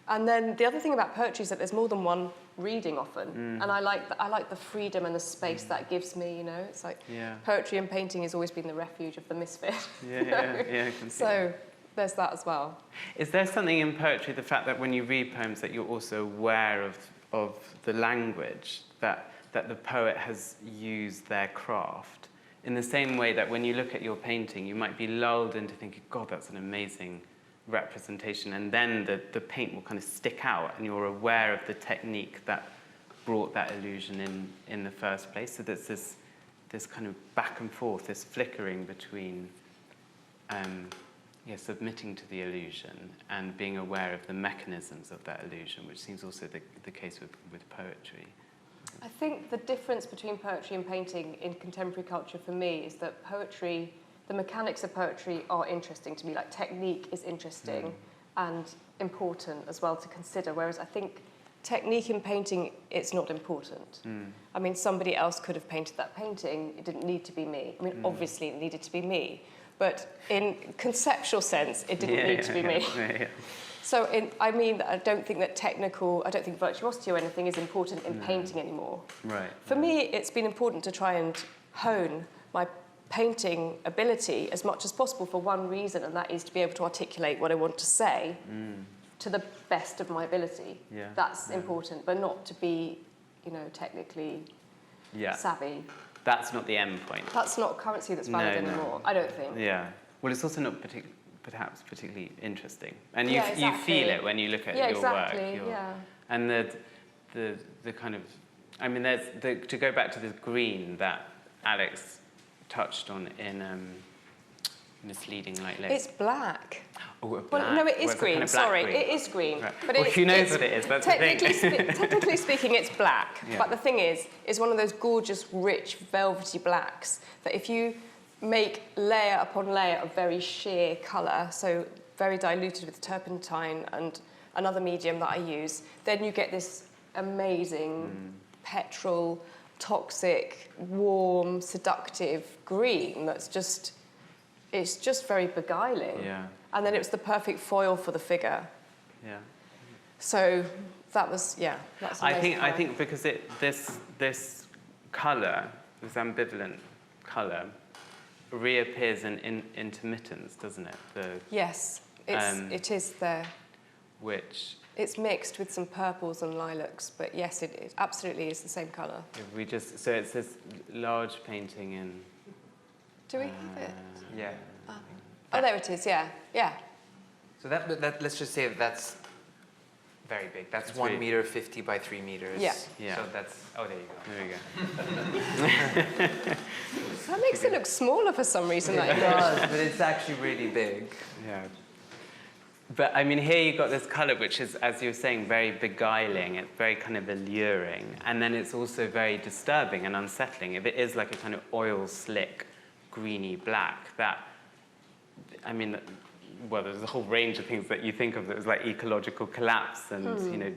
And then the other thing about poetry is that there's more than one reading often, and I like the freedom and the space that gives me. You know, it's like poetry and painting has always been the refuge of the misfit. So there's that as well. Is there something in poetry, the fact that when you read poems that you're also aware of the language that the poet has used their craft, in the same way that when you look at your painting, you might be lulled into thinking, God, that's an amazing representation, and then the paint will kind of stick out and you're aware of the technique that brought that illusion in the first place. So there's this kind of back and forth, this flickering between submitting to the illusion and being aware of the mechanisms of that illusion, which seems also the case with poetry. I think the difference between poetry and painting in contemporary culture for me is that poetry, the mechanics of poetry are interesting to me, like technique is interesting and important as well to consider, whereas I think technique in painting, it's not important. I mean, somebody else could have painted that painting, it didn't need to be me. I mean, obviously it needed to be me, but in conceptual sense, it didn't need to be me. So I don't think virtuosity or anything is important in painting anymore. Right. For me, it's been important to try and hone my painting ability as much as possible for one reason, and that is to be able to articulate what I want to say to the best of my ability. That's important, but not to be, technically savvy. That's not the end point. That's not currency that's valid anymore, I don't think. Yeah. Well, it's also not perhaps particularly interesting. And you feel it when you look at your work. And the kind of, I mean, to go back to the green that Alex touched on in Misleading like Lain. It's black. Oh, black. Well, no, it is green. Kind of Sorry, green. It is green. Right. But well, who knows what it is? That's the thing. Technically speaking, it's black. But the thing is, it's one of those gorgeous, rich, velvety blacks that if you make layer upon layer of very sheer colour, so very diluted with turpentine and another medium that I use, then you get this amazing petrol, toxic, warm, seductive green that's just, it's just very beguiling. And then it was the perfect foil for the figure. So that was, that's amazing. I think because this colour, this ambivalent colour, reappears in Intermittents, doesn't it? Yes. It is there. Which... It's mixed with some purples and lilacs, but yes, it absolutely is the same colour. So it's this large painting in... Do we have it? Yeah. Oh, there it is, yeah. So that let's just say that's very big. That's 1 meter 50 by 3 meters. Yeah. So that's, oh, there you go. There you go. That makes it look smaller for some reason. That It does, but it's actually really big. Yeah. But I mean, here you've got this colour which is, as you were saying, very beguiling. It's very kind of alluring. And then it's also very disturbing and unsettling. If it is like a kind of oil slick, greeny black, that, I mean, well, there's a whole range of things that you think of that was like ecological collapse and, you know,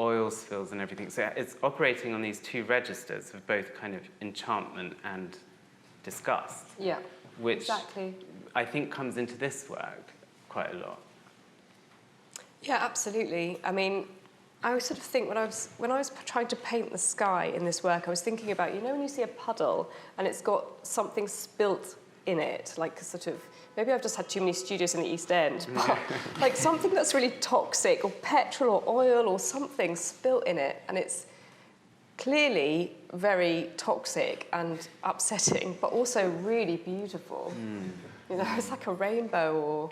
oil spills and everything. So it's operating on these two registers of both kind of enchantment and disgust. Yeah, which exactly. I think comes into this work quite a lot. Yeah, absolutely. I mean, I always sort of think when I was trying to paint the sky in this work, I was thinking about, you know, when you see a puddle and it's got something spilt in it, like a sort of, maybe I've just had too many studios in the East End, but like something that's really toxic, or petrol or oil or something spilt in it, and it's clearly very toxic and upsetting, but also really beautiful. You know, it's like a rainbow, or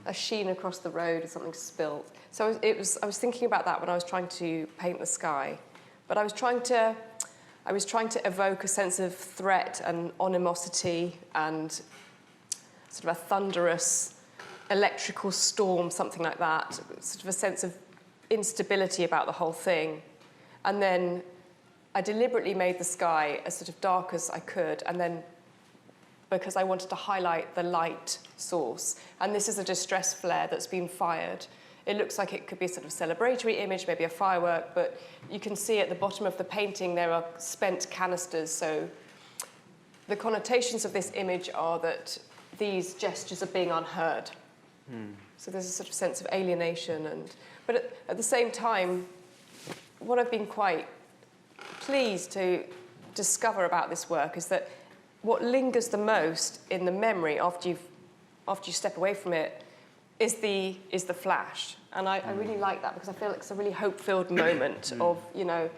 a sheen across the road or something spilt. So I was thinking about that when I was trying to paint the sky, but I was trying to evoke a sense of threat and animosity and sort of a thunderous electrical storm, something like that, sort of a sense of instability about the whole thing. And then I deliberately made the sky as sort of dark as I could, and then because I wanted to highlight the light source. And this is a distress flare that's been fired. It looks like it could be a sort of celebratory image, maybe a firework, but you can see at the bottom of the painting there are spent canisters. So the connotations of this image are that these gestures are being unheard. So there's a sort of sense of alienation. But at the same time, what I've been quite pleased to discover about this work is that what lingers the most in the memory after you step away from it is the flash. And I really like that, because I feel like it's a really hope-filled moment of, you know,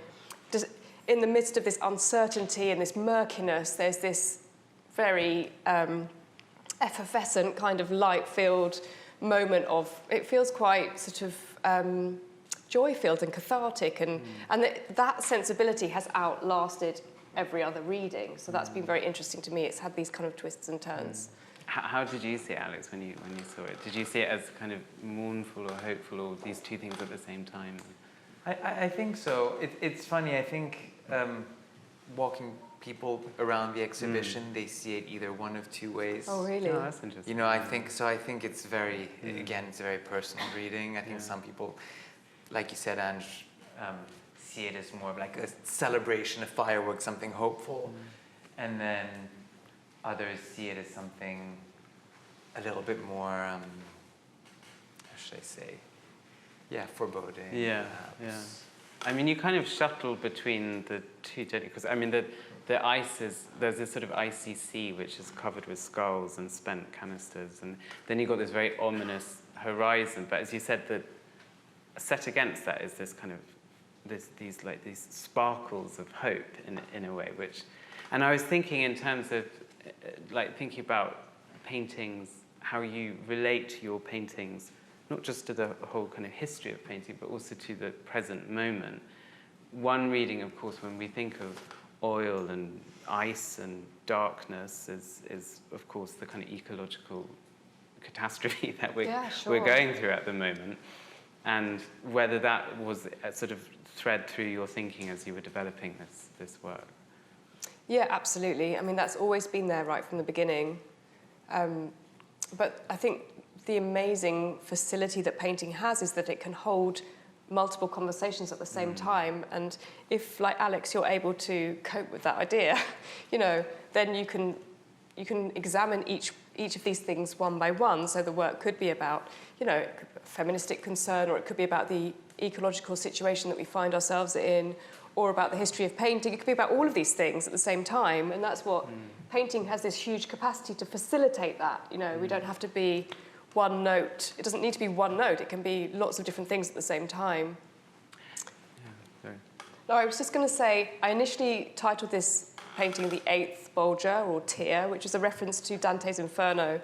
just in the midst of this uncertainty and this murkiness, there's this very effervescent kind of light-filled moment of, it feels quite sort of joy-filled and cathartic, and that sensibility has outlasted every other reading. So that's been very interesting to me. It's had these kind of twists and turns. How did you see it, Alex, when you saw it? Did you see it as kind of mournful or hopeful, or these two things at the same time? I think so. It's funny, I think walking people around the exhibition, they see it either one of two ways. Oh, really? Oh, that's interesting. You know, I think it's very, again, it's a very personal reading. I think some people, like you said, Anj, see it as more of like a celebration, a firework, something hopeful. And then others see it as something a little bit more, how should I say? Yeah, foreboding. Yeah, perhaps. I mean, you kind of shuttle between the two, because I mean, the ice is, there's this sort of icy sea which is covered with skulls and spent canisters, and then you've got this very ominous horizon. But as you said, the set against that is this kind of these sparkles of hope in a way, which, and I was thinking in terms of like thinking about paintings, how you relate to your paintings, not just to the whole kind of history of painting, but also to the present moment. One reading, of course, when we think of oil and ice and darkness is of course the kind of ecological catastrophe that we're going through at the moment, and whether that was a sort of thread through your thinking as you were developing this work. Yeah, absolutely. I mean, that's always been there right from the beginning. But I think the amazing facility that painting has is that it can hold multiple conversations at the same time. And if, like Alex, you're able to cope with that idea, you know, then you can examine each of these things one by one. So the work could be about, you know, feministic concern, or it could be about the ecological situation that we find ourselves in, or about the history of painting. It could be about all of these things at the same time, and that's what painting has, this huge capacity to facilitate that. You know, we don't have to be one note. It doesn't need to be one note. It can be lots of different things at the same time. Yeah, sorry. No, I was just going to say, I initially titled this painting The Eighth Bolgia, or Tier, which is a reference to Dante's Inferno,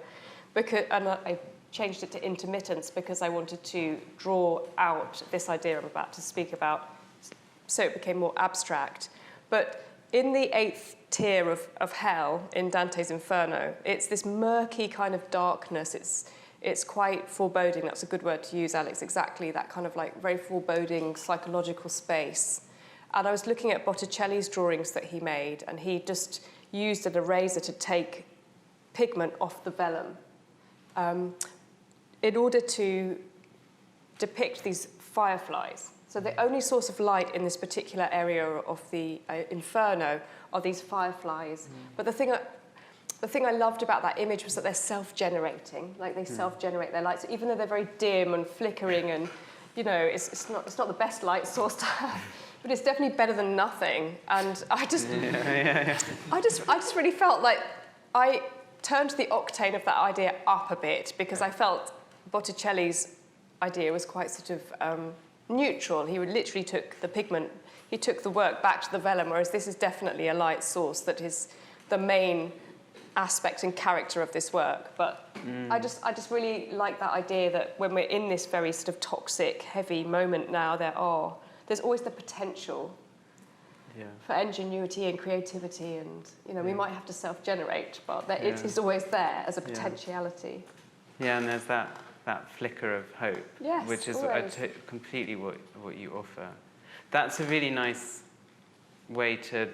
and I changed it to Intermittents because I wanted to draw out this idea I'm about to speak about, so it became more abstract. But in the eighth tier of hell in Dante's Inferno, it's this murky kind of darkness. It's quite foreboding. That's a good word to use, Alex. Exactly, that kind of like very foreboding psychological space. And I was looking at Botticelli's drawings that he made, and he just used an eraser to take pigment off the vellum in order to depict these fireflies. So the only source of light in this particular area of the Inferno are these fireflies. But the thing I loved about that image was that they're self-generating, like they self-generate their light. So even though they're very dim and flickering, and it's not the best light source to have, but it's definitely better than nothing. And I just really felt like I turned the octane of that idea up a bit, because I felt Botticelli's idea was quite sort of neutral. He literally took the pigment, he took the work back to the vellum, whereas this is definitely a light source that is the main aspect and character of this work. But I just really like that idea that when we're in this very sort of toxic, heavy moment now, there's always the potential for ingenuity and creativity, and we might have to self-generate, but it is always there as a potentiality. Yeah, and there's that flicker of hope, yes, which is completely what you offer. That's a really nice way to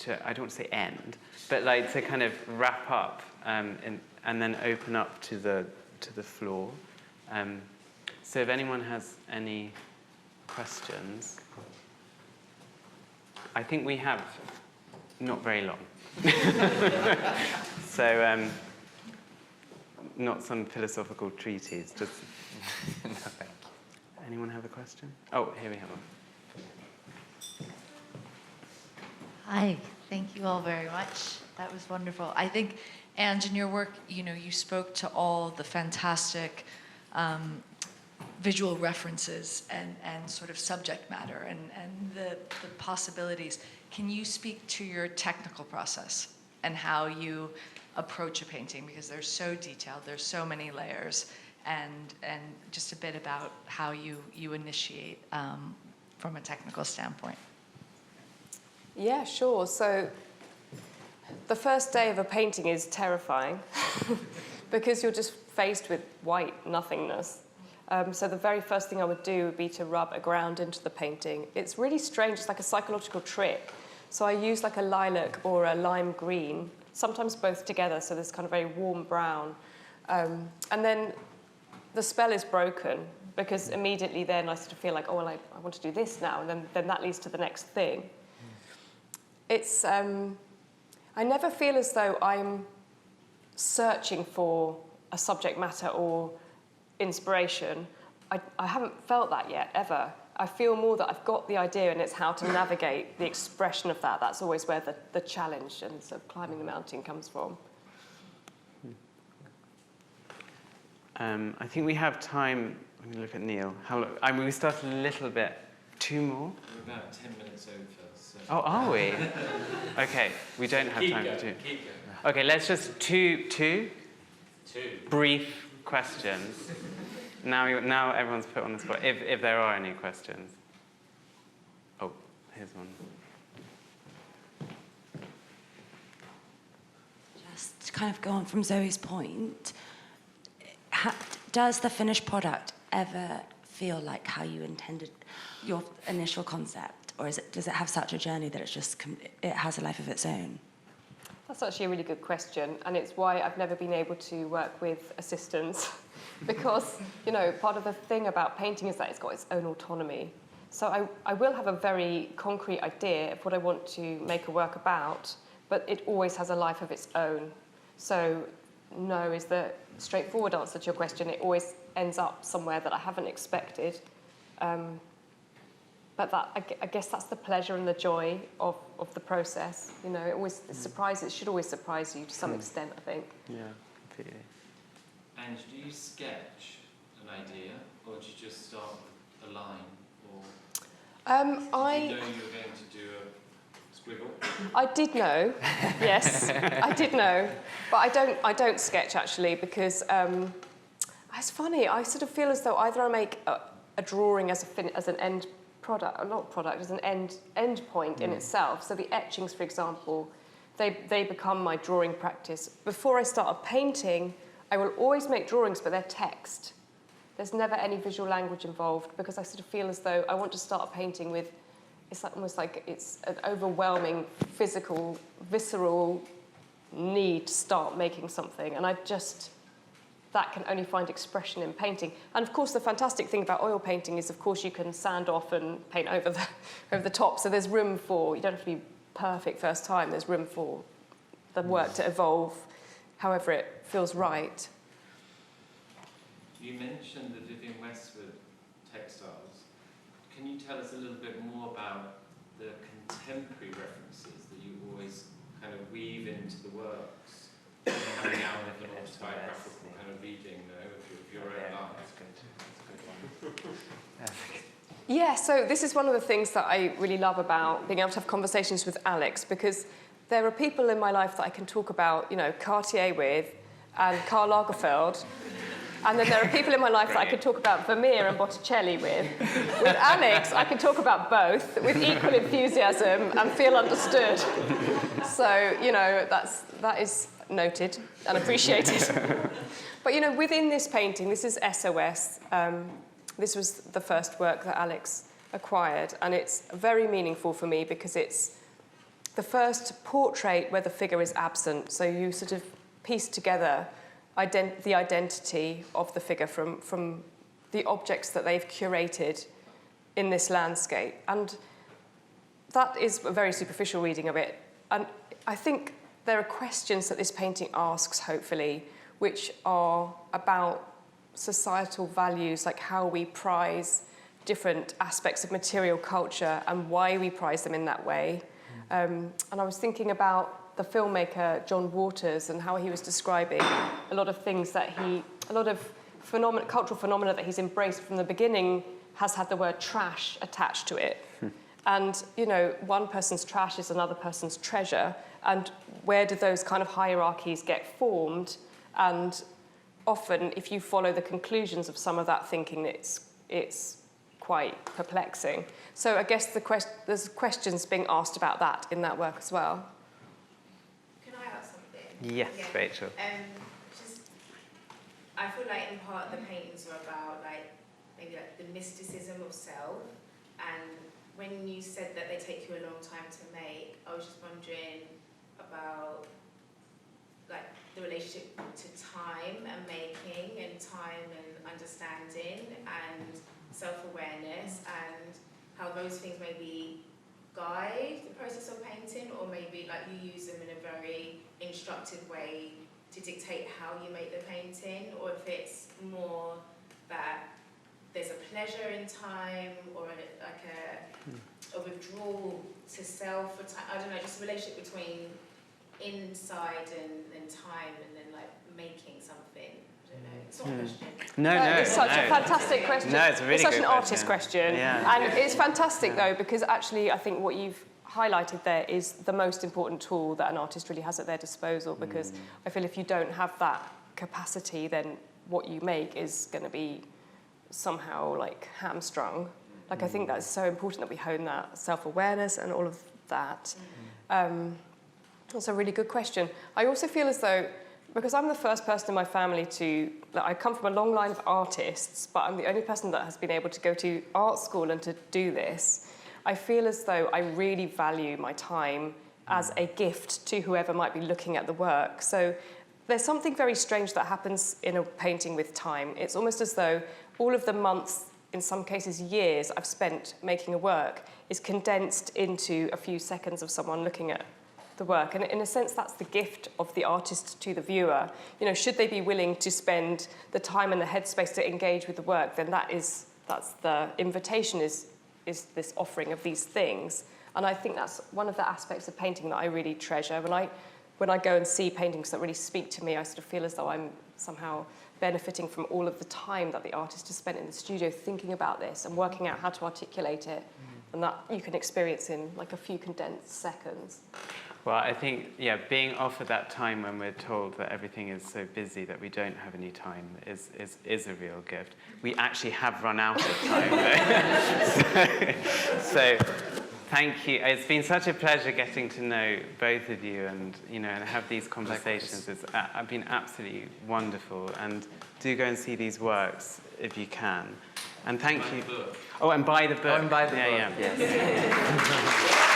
I don't want to say end, but like to kind of wrap up and then open up to the floor. So if anyone has any questions, I think we have not very long. So not some philosophical treatise, just no, thank you. Anyone have a question? Oh, here we have one. Hi, thank you all very much. That was wonderful. I think, Anj, in your work, you spoke to all the fantastic visual references and sort of subject matter and the possibilities. Can you speak to your technical process and how you approach a painting? Because they're so detailed, there's so many layers, and just a bit about how you initiate from a technical standpoint. Yeah, sure. So the first day of a painting is terrifying because you're just faced with white nothingness. So the very first thing I would do would be to rub a ground into the painting. It's really strange. It's like a psychological trick. So I use like a lilac or a lime green, sometimes both together, so this kind of very warm brown. And then the spell is broken, because immediately then I sort of feel like, I want to do this now, and then that leads to the next thing. It's, I never feel as though I'm searching for a subject matter or inspiration. I haven't felt that yet, ever. I feel more that I've got the idea, and it's how to navigate the expression of that. That's always where the challenge and sort of climbing the mountain comes from. I think we have time. I'm going to look at Neil. We started a little bit. 2 more? We're about 10 minutes over. So. Oh, are we? Okay, we don't have time for 2. Keep going. Okay, let's just two brief questions. Now everyone's put on the spot. If there are any questions. Oh, here's one. Just to kind of go on from Zoe's point, does the finished product ever feel like how you intended your initial concept, or does it have such a journey that it has a life of its own? That's actually a really good question, and it's why I've never been able to work with assistants, because part of the thing about painting is that it's got its own autonomy. So I will have a very concrete idea of what I want to make a work about, but it always has a life of its own. So no is the straightforward answer to your question. It always ends up somewhere that I haven't expected. But I guess that's the pleasure and the joy of the process. It should always surprise you to some extent, I think. Yeah, completely. Anj, do you sketch an idea, or do you just start with a line? Or did you know you were going to do a squiggle? I did know, yes, I did know, but I don't sketch actually because it's funny. I sort of feel as though either I make a drawing as an end product, or not product, as an end point in itself. So the etchings, for example, they become my drawing practice. Before I start a painting, I will always make drawings, but they're text. There's never any visual language involved because I sort of feel as though I want to start a painting with, it's almost like it's an overwhelming physical, visceral need to start making something. And that can only find expression in painting. And of course, the fantastic thing about oil painting is, of course, you can sand off and paint over the top. So there's room for, you don't have to be perfect first time, there's room for the work to evolve however it feels right. You mentioned the Vivienne Westwood textiles. Can you tell us a little bit more about the contemporary references that you always kind of weave into the works? Coming out of an autobiographical kind of reading, of your own life. Yeah, so this is one of the things that I really love about being able to have conversations with Alex, because there are people in my life that I can talk about, Cartier with and Karl Lagerfeld. And then there are people in my life that I could talk about Vermeer and Botticelli with. With Alex, I can talk about both with equal enthusiasm and feel understood. So, that is noted and appreciated. But, within this painting, this is SOS. This was the first work that Alex acquired, and it's very meaningful for me because it's the first portrait where the figure is absent. So you sort of piece together the identity of the figure from the objects that they've curated in this landscape. And that is a very superficial reading of it. And I think there are questions that this painting asks, hopefully, which are about societal values, like how we prize different aspects of material culture and why we prize them in that way. And I was thinking about the filmmaker John Waters and how he was describing a lot of things that a lot of cultural phenomena that he's embraced from the beginning has had the word trash attached to it. And, one person's trash is another person's treasure. And where do those kind of hierarchies get formed? And often, if you follow the conclusions of some of that thinking, it's quite perplexing. So I guess there's questions being asked about that in that work as well. Can I ask something? Yes, Rachel. I feel like in part the paintings are about maybe the mysticism of self, and when you said that they take you a long time to make, I was just wondering about the relationship to time and making, and time and understanding and self-awareness, and how those things maybe guide the process of painting, or maybe you use them in a very instructive way to dictate how you make the painting, or if it's more that there's a pleasure in time, or a withdrawal to self, or time, I don't know, just a relationship between inside and time, and then making something. I don't know. It's not a question. No, it's such a fantastic question. No, it's a really such good an artist question. Yeah. And it's fantastic though, because actually I think what you've highlighted there is the most important tool that an artist really has at their disposal, because I feel if you don't have that capacity, then what you make is going to be somehow hamstrung. I think that's so important that we hone that self-awareness and all of that. That's a really good question. I also feel as though, because I'm the first person in my family I come from a long line of artists, but I'm the only person that has been able to go to art school and to do this, I feel as though I really value my time as a gift to whoever might be looking at the work. So there's something very strange that happens in a painting with time. It's almost as though all of the months, in some cases years, I've spent making a work is condensed into a few seconds of someone looking at the work. And in a sense, that's the gift of the artist to the viewer. Should they be willing to spend the time and the headspace to engage with the work, then that's the invitation is this offering of these things. And I think that's one of the aspects of painting that I really treasure. When I go and see paintings that really speak to me, I sort of feel as though I'm somehow benefiting from all of the time that the artist has spent in the studio thinking about this and working out how to articulate it, and that you can experience in like a few condensed seconds. Well, I think, yeah, being offered that time when we're told that everything is so busy that we don't have any time is a real gift. We actually have run out of time, though. so thank you. It's been such a pleasure getting to know both of you and, and have these conversations. It's been absolutely wonderful. And do go and see these works if you can. And thank you. Oh, and buy the book. Oh, and buy the book. Yeah. Yes.